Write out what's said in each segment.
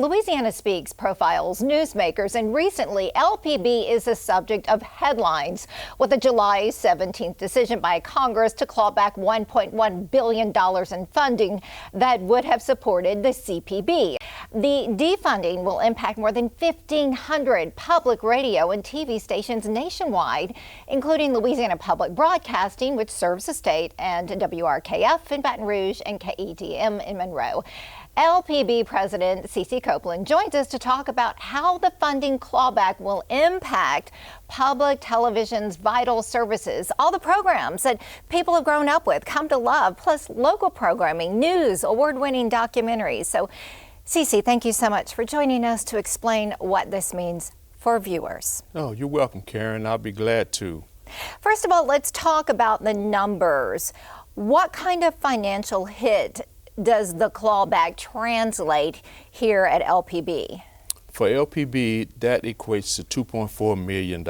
Louisiana Speaks profiles newsmakers, and recently LPB is the subject of headlines with a July 17th decision by Congress to claw back $1.1 billion in funding that would have supported the CPB. The defunding will impact more than 1,500 public radio and TV stations nationwide, including Louisiana Public Broadcasting, which serves the state, and WRKF in Baton Rouge and KEDM in Monroe. LPB President C.C. Copeland joins us to talk about how the funding clawback will impact public television's vital services, all the programs that people have grown up with, come to love, plus local programming, news, award-winning documentaries. So, C.C., thank you so much for joining us to explain what this means for viewers. Oh, you're welcome, Karen. I'll be glad to. First of all, let's talk about the numbers. What kind of financial hit does the clawback translate here at LPB? For LPB, that equates to $2.4 million.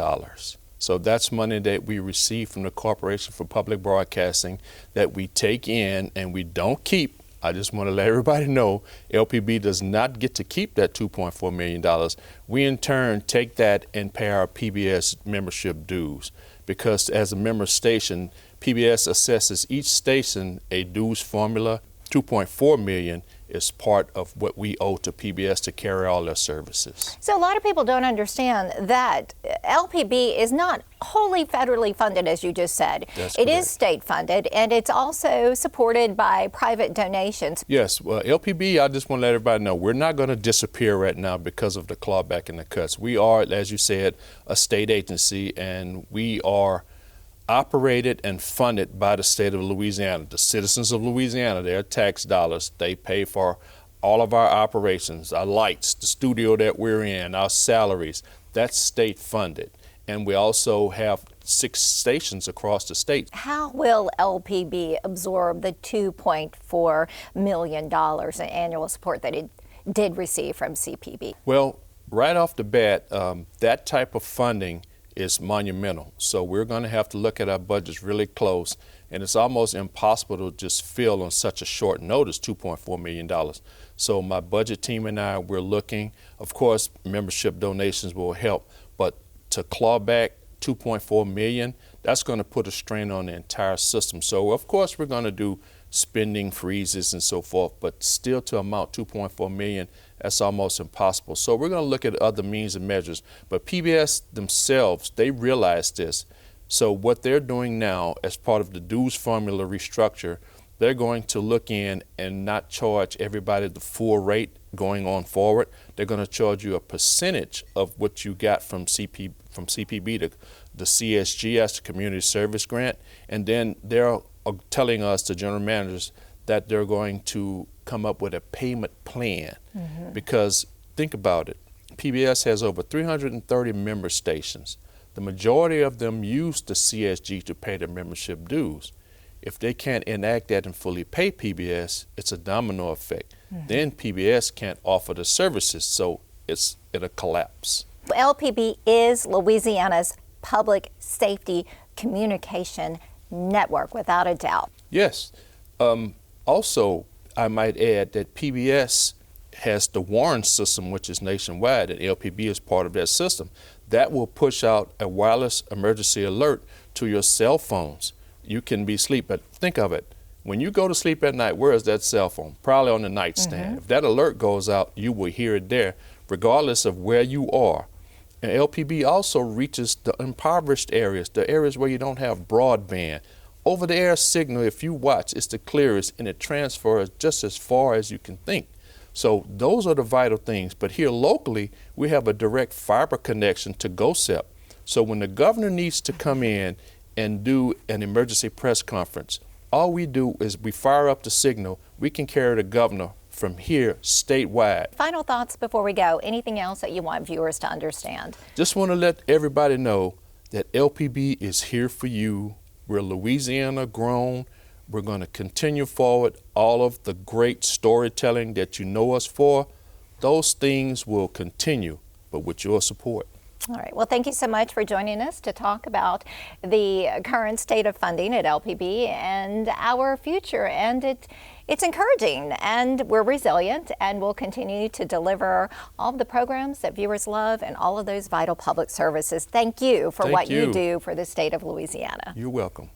So that's money that we receive from the Corporation for Public Broadcasting that we take in and we don't keep. I just want to let everybody know LPB does not get to keep that $2.4 million. We in turn take that and pay our PBS membership dues, because as a member station, PBS assesses each station a dues formula. $2.4 million is part of what we owe to PBS to carry all their services. So a lot of people don't understand that LPB is not wholly federally funded, as you just said. That's it correct. Is state funded, and it's also supported by private donations. Yes, well, LPB, I just want to let everybody know, we're not going to disappear right now because of the clawback and the cuts. We are, as you said, a state agency, and we are operated and funded by the state of Louisiana. The citizens of Louisiana, their tax dollars, they pay for all of our operations, our lights, the studio that we're in, our salaries. That's state funded. And we also have 6 stations across the state. How will LPB absorb the $2.4 million in annual support that it did receive from CPB? Well, right off the bat, that type of funding is monumental. So we're going to have to look at our budgets really close, and it's almost impossible to just fill on such a short notice $2.4 million. So my budget team and I, we're looking. Of course, membership donations will help, but to claw back $2.4 million, that's going to put a strain on the entire system. So of course we're going to do spending freezes and so forth, but still to amount $2.4 million, that's almost impossible. So we're going to look at other means and measures. But PBS themselves, they realize this. So what they're doing now as part of the dues formula restructure, they're going to look in and not charge everybody the full rate going on forward. They're going to charge you a percentage of what you got from CPB, the CSG, that's the Community Service Grant. And then they're telling us, the general managers, that they're going to come up with a payment plan. Mm-hmm. Because think about it, PBS has over 330 member stations. The majority of them use the CSG to pay their membership dues. If they can't enact that and fully pay PBS, it's a domino effect. Mm-hmm. Then PBS can't offer the services, so it'll collapse. LPB is Louisiana's public safety communication network, without a doubt. Yes. Also, I might add that PBS has the warrant system, which is nationwide, and LPB is part of that system. That will push out a wireless emergency alert to your cell phones. You can be asleep, but think of it. When you go to sleep at night, where is that cell phone? Probably on the nightstand. Mm-hmm. If that alert goes out, you will hear it there, regardless of where you are. And LPB also reaches the impoverished areas, the areas where you don't have broadband. Over-the-air signal, if you watch, is the clearest, and it transfers just as far as you can think. So those are the vital things. But here locally, we have a direct fiber connection to GOSEP. So when the governor needs to come in and do an emergency press conference, all we do is we fire up the signal. We can carry the governor from here statewide. Final thoughts before we go. Anything else that you want viewers to understand? Just want to let everybody know that LPB is here for you. We're Louisiana grown. We're going to continue forward. All of the great storytelling that you know us for, those things will continue, but with your support. All right. Well, thank you so much for joining us to talk about the current state of funding at LPB and our future. And It's encouraging, and we're resilient, and we'll continue to deliver all of the programs that viewers love and all of those vital public services. Thank you for what you do for the state of Louisiana. You're welcome.